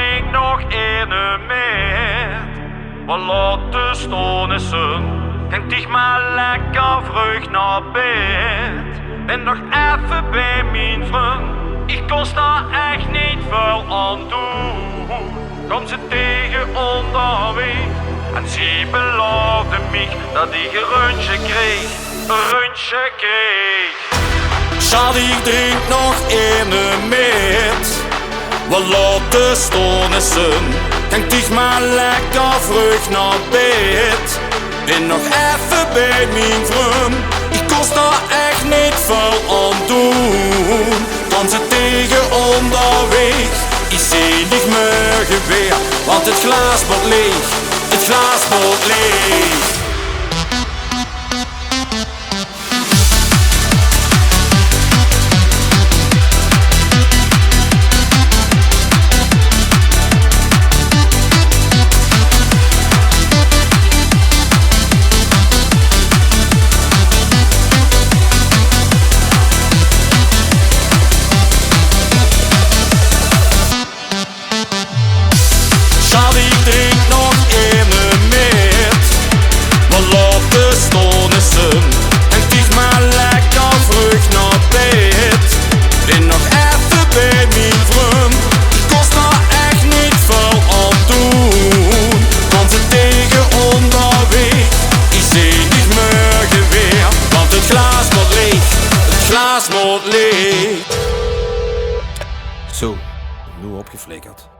drink nog ene meer. Wat laat de stonessen, denk dich maar lekker vlug naar bed. Ben nog even bij mijn vriend, ik kon daar echt niet veel aan doen. Kom ze tegen onderweg en ze beloofde mij dat ik een rondje kreeg, een rondje kreeg. Schat, ik drink nog ene met. Wat laat de stonessen, denk dich maar lekker vlug naar bed. Ben nog even bij mijn vriend, ik kon daar echt niet veel aan doen. Kom ze tegen onderweg, ik zie niet morgen weer, want het glas wordt leeg, het glas wordt leeg. Zo, nu opgeflikkerd.